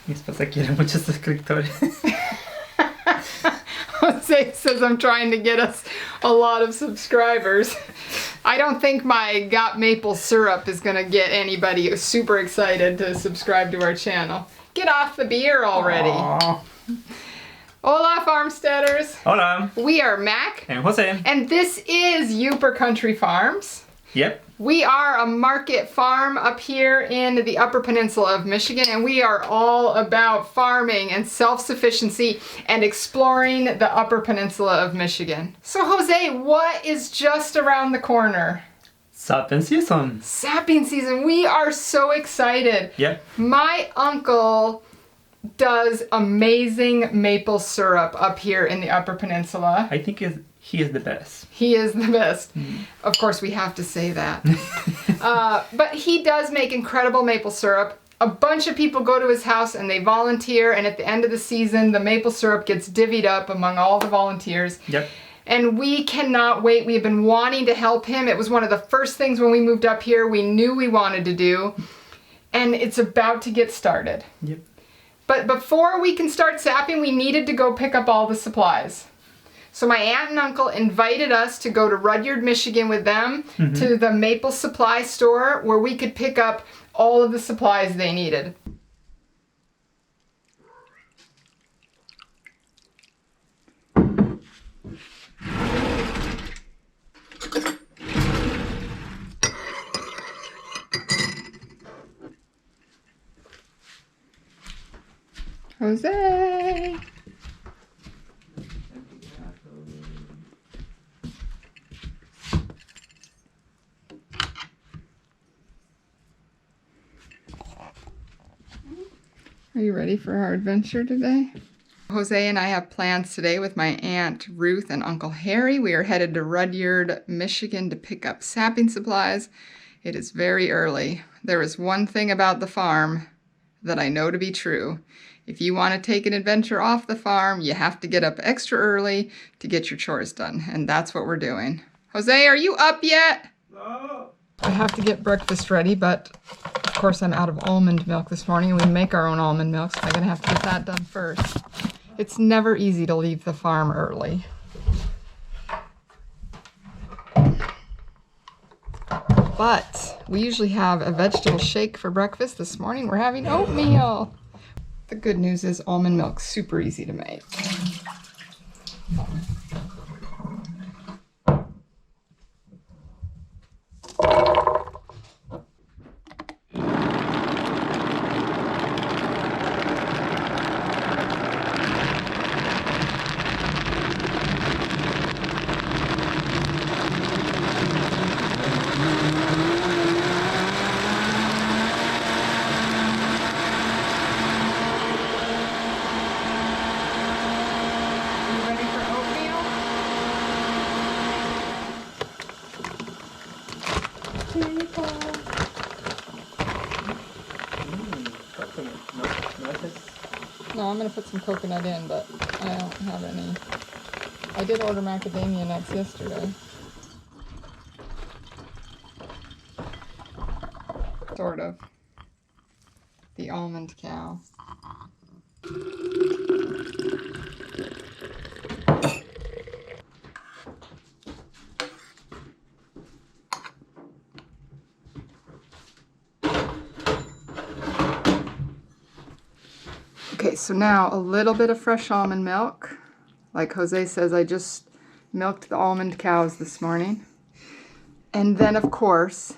Mi esposa quiere muchos suscriptores. Jose says I'm trying to get us a lot of subscribers. I don't think my Got Maple Syrup is gonna get anybody super excited to subscribe to our channel. Get off the beer already. Aww. Hola Farmsteaders. Hola. We are Mac. And Jose. And this is Yooper Country Farms. Yep. We are a market farm up here in the Upper Peninsula of Michigan, and we are all about farming and self-sufficiency and exploring the Upper Peninsula of Michigan. So Jose, what is just around the corner? Sapping season. Sapping season. We are so excited. Yep. My uncle does amazing maple syrup up here in the Upper Peninsula. I think he is the best. He is the best. Of course, we have to say that. But he does make incredible maple syrup. A bunch of people go to his house and they volunteer, and at the end of the season, the maple syrup gets divvied up among all the volunteers. Yep. And we cannot wait. We have been wanting to help him. It was one of the first things when we moved up here we knew we wanted to do. And it's about to get started. Yep. But before we can start sapping, we needed to go pick up all the supplies. So my aunt and uncle invited us to go to Rudyard, Michigan with them to the maple supply store where we could pick up all of the supplies they needed. Jose! Are you ready for our adventure today? Jose and I have plans today with my Aunt Ruth and Uncle Harry. We are headed to Rudyard, Michigan to pick up sapping supplies. It is very early. There is one thing about the farm that I know to be true. If you want to take an adventure off the farm, you have to get up extra early to get your chores done, and that's what we're doing. Jose, are you up yet? No. I have to get breakfast ready, but of course I'm out of almond milk this morning, and we make our own almond milk, so I'm gonna have to get that done first. It's never easy to leave the farm early. But we usually have a vegetable shake for breakfast. This morning we're having oatmeal. The good news is almond milk's super easy to make. No, I'm going to put some coconut in, but I don't have any. I did order macadamia nuts yesterday. Sort of. The almond cow. Okay, so now a little bit of fresh almond milk. Like Jose says, I just milked the almond cows this morning. And then, of course,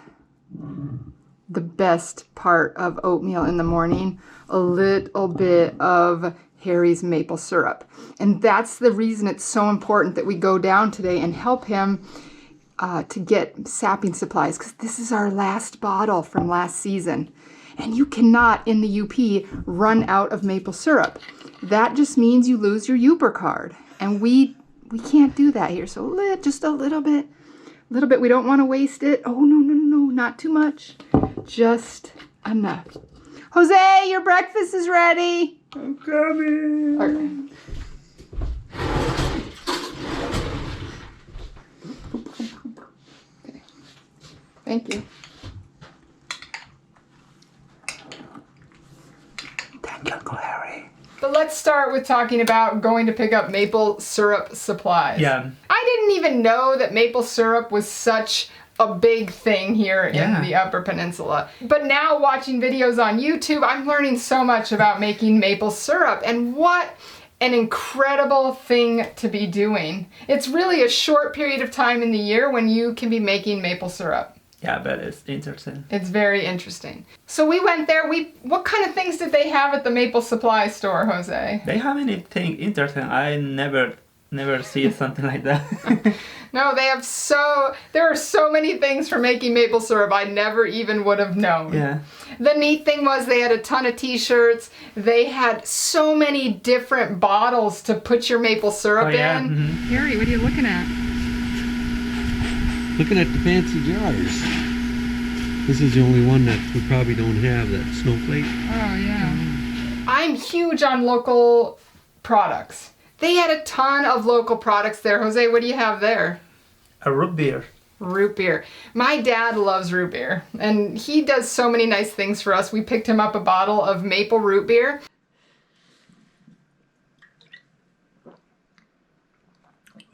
the best part of oatmeal in the morning, a little bit of Harry's maple syrup. And that's the reason it's so important that we go down today and help him to get sapping supplies, because this is our last bottle from last season. And you cannot, in the UP, run out of maple syrup. That just means you lose your Yooper card. And we can't do that here. So just a little bit. We don't want to waste it. Oh, no, not too much. Just enough. Jose, your breakfast is ready. I'm coming. Okay. Okay. Thank you. Okay. Thank you, Uncle Harry. But let's start with talking about going to pick up maple syrup supplies. Yeah. I didn't even know that maple syrup was such a big thing here in the Upper Peninsula. But now watching videos on YouTube, I'm learning so much about making maple syrup, and what an incredible thing to be doing. It's really a short period of time in the year when you can be making maple syrup. Yeah, but it's interesting. It's very interesting. So we went there. What kind of things did they have at the maple supply store, Jose? They have anything interesting. I never see something like that. No, there are so many things for making maple syrup I never even would have known. Yeah. The neat thing was they had a ton of t-shirts. They had so many different bottles to put your maple syrup in. Mm-hmm. Harry, what are you looking at? Looking at the fancy jars. This is the only one that we probably don't have, that snowflake. Oh, yeah. I'm huge on local products. They had a ton of local products there. Jose, what do you have there? A root beer. Root beer. My dad loves root beer, and he does so many nice things for us. We picked him up a bottle of maple root beer.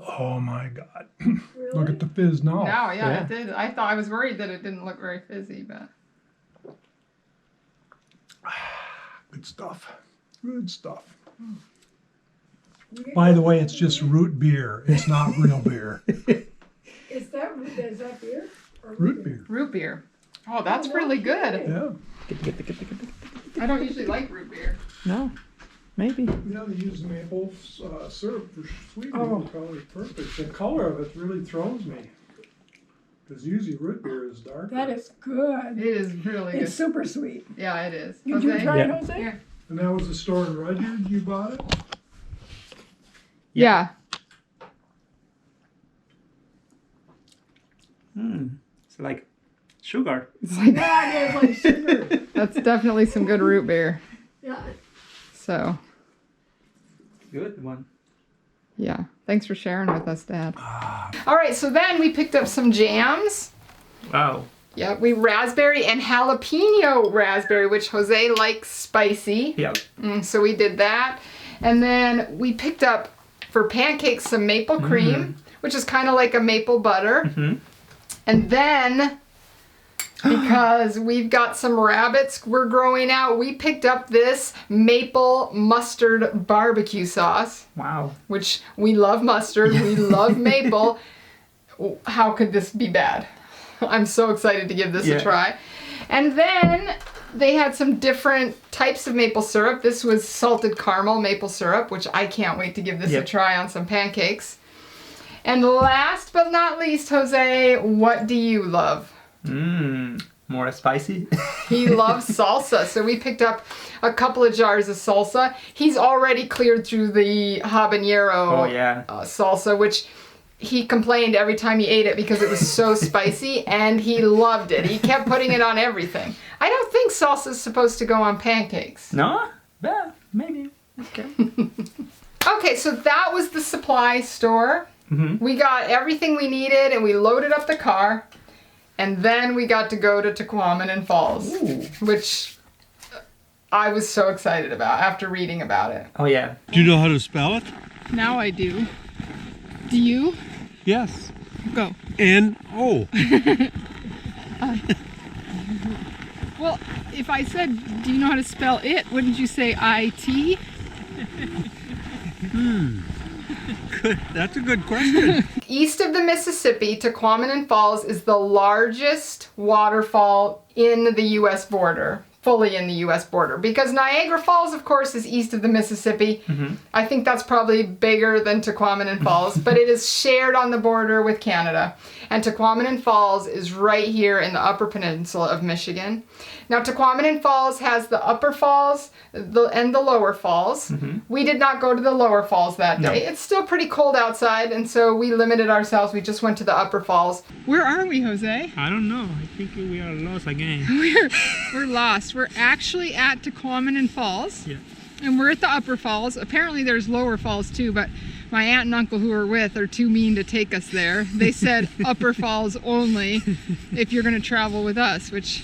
Oh my God. Really? Look at the fizz now. Now, yeah, it did. I was worried that it didn't look very fizzy, but. Good stuff. Good stuff. By the way, it's just root beer. It's not real beer. Is that beer? Or Root beer. Root beer. Oh, that's really good. Yeah. I don't usually like root beer. No, maybe. Yeah, they use maple syrup for sweetening. Oh. Probably perfect. The color of it really throws me. Because usually root beer is dark. That is good. It is really good. It's super sweet. Yeah, it is. Did you try it, Yeah. Jose? Yeah. And that was the store in Rudyard you bought it? Yeah. It's like sugar. It's like, Yeah, it is like sugar. that's definitely some good root beer. Yeah. So, Good one. yeah. Thanks for sharing with us, Dad. All right, so then we picked up some jams. Wow. Yep, we raspberry and jalapeno raspberry, which Jose likes spicy. Yeah. So we did that. And then we picked up for pancakes some maple cream, which is kind of like a maple butter. Mm-hmm. And then, because we've got some rabbits we're growing out, we picked up this maple mustard barbecue sauce, Wow. which we love mustard, we love maple. How could this be bad? I'm so excited to give this a try. And then they had some different types of maple syrup. This was salted caramel maple syrup, which I can't wait to give this a try on some pancakes. And last but not least, Jose, what do you love? More spicy. He loves salsa, so we picked up a couple of jars of salsa. He's already cleared through the habanero salsa, which he complained every time he ate it because it was so spicy, and he loved it. He kept putting it on everything. I don't think salsa is supposed to go on pancakes. No? Yeah, maybe. Okay. Okay, so that was the supply store. Mm-hmm. We got everything we needed, and we loaded up the car. And then we got to go to Tahquamenon Falls, which I was so excited about after reading about it. Oh, yeah. Do you know how to spell it? Now I do. Do you? Yes. Go. N-O. Well, if I said, do you know how to spell it, wouldn't you say I-T? Good. That's a good question. East of the Mississippi, Tahquamenon Falls is the largest waterfall in the U.S. border, fully in the U.S. border. Because Niagara Falls, of course, is east of the Mississippi. Mm-hmm. I think that's probably bigger than Tahquamenon Falls, but it is shared on the border with Canada. And Tahquamenon Falls is right here in the Upper Peninsula of Michigan. Now, Tahquamenon Falls has the Upper Falls and the Lower Falls. Mm-hmm. We did not go to the Lower Falls that day. No. It's still pretty cold outside, and so we limited ourselves. We just went to the Upper Falls. Where are we, Jose? I don't know. I think we are lost again. We're lost. We're actually at Tahquamenon Falls. Yeah. And we're at the Upper Falls. Apparently there's Lower Falls too, but my aunt and uncle who we're with are too mean to take us there. They said Upper Falls only if you're going to travel with us, which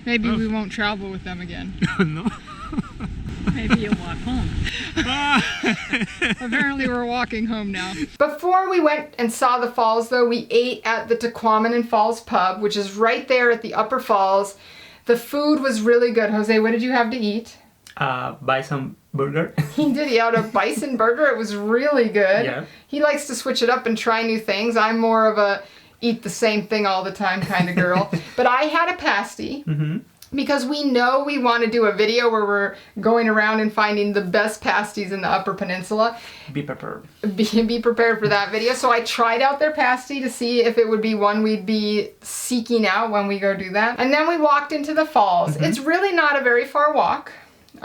maybe we won't travel with them again. No. Maybe you'll walk home. Apparently we're walking home now. Before we went and saw the falls though, we ate at the Tahquamenon Falls pub, which is right there at the Upper Falls. The food was really good. Jose, what did you have to eat? Bison burger. He did. He had a bison burger. It was really good. Yeah. He likes to switch it up and try new things. I'm more of a eat the same thing all the time kind of girl. But I had a pasty. Mm-hmm. Because we know we want to do a video where we're going around and finding the best pasties in the Upper Peninsula. Be prepared. Be prepared for that video. So I tried out their pasty to see if it would be one we'd be seeking out when we go do that. And then we walked into the falls. Mm-hmm. It's really not a very far walk.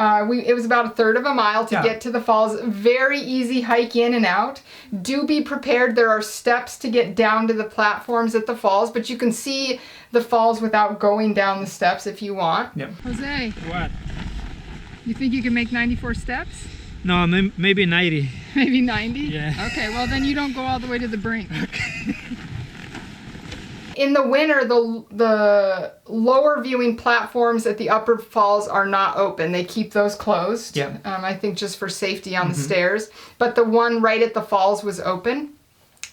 It was about 1/3 of a mile to get to the falls. Very easy hike in and out. Do be prepared. There are steps to get down to the platforms at the falls, but you can see the falls without going down the steps if you want. Yep. Jose, What? you think you can make 94 steps? No, maybe 90. Maybe 90? Yeah. Okay, well then you don't go all the way to the brink. In the winter, the lower viewing platforms at the Upper Falls are not open. They keep those closed. Yeah. I think just for safety on the stairs. But the one right at the falls was open.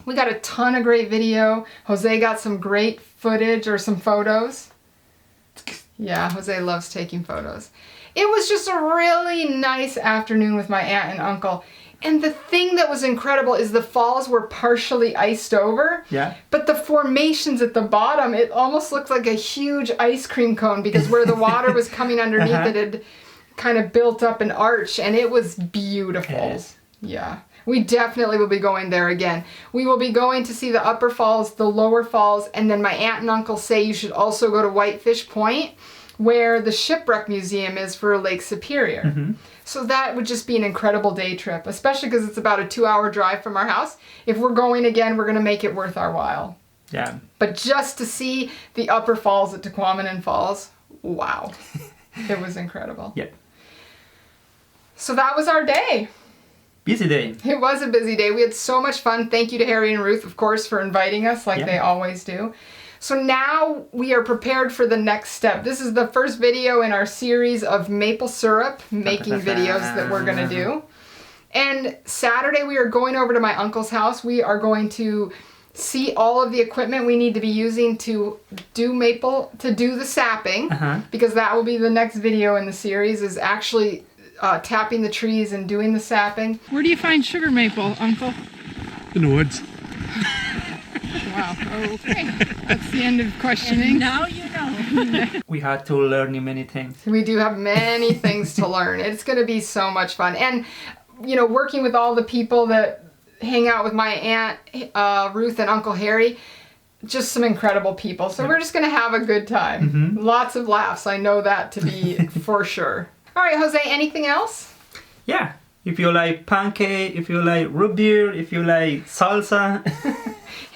We got a ton of great video. Jose got some great footage or some photos. Yeah, Jose loves taking photos. It was just a really nice afternoon with my aunt and uncle. And the thing that was incredible is the falls were partially iced over. Yeah. But the formations at the bottom, it almost looked like a huge ice cream cone because where the water was coming underneath it had kind of built up an arch, and it was beautiful. Yes. Yeah. We definitely will be going there again. We will be going to see the Upper Falls, the Lower Falls, and then my aunt and uncle say you should also go to Whitefish Point, where the Shipwreck Museum is for Lake Superior. Mm-hmm. So that would just be an incredible day trip, especially because it's about a 2-hour drive from our house. If we're going again, we're going to make it worth our while. Yeah. But just to see the Upper Falls at Tahquamenon Falls, wow. It was incredible. Yeah. So that was our day. Busy day. It was a busy day. We had so much fun. Thank you to Harry and Ruth, of course, for inviting us like they always do. So now we are prepared for the next step. This is the first video in our series of maple syrup making videos that we're going to do. And Saturday we are going over to my uncle's house. We are going to see all of the equipment we need to be using to do the sapping, because that will be the next video in the series, is actually tapping the trees and doing the sapping. Where do you find sugar maple, Uncle? In the woods. Wow, okay. That's the end of questioning. Now you know. We had to learn many things. We do have many things to learn. It's going to be so much fun. And, you know, working with all the people that hang out with my aunt Ruth and Uncle Harry, just some incredible people. So we're just going to have a good time. Lots of laughs. I know that to be for sure. All right, Jose, anything else? Yeah. If you like pancake, if you like root beer, if you like salsa.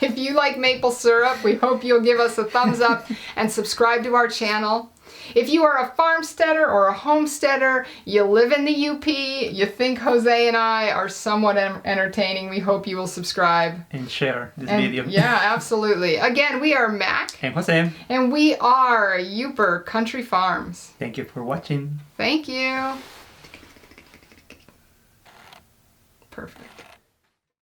If you like maple syrup, we hope you'll give us a thumbs up and subscribe to our channel. If you are a farmsteader or a homesteader, you live in the UP, you think Jose and I are somewhat entertaining, we hope you will subscribe. And share this video. Yeah, absolutely. Again, we are Mac. And Jose. And we are Yooper Country Farms. Thank you for watching. Thank you. Perfect.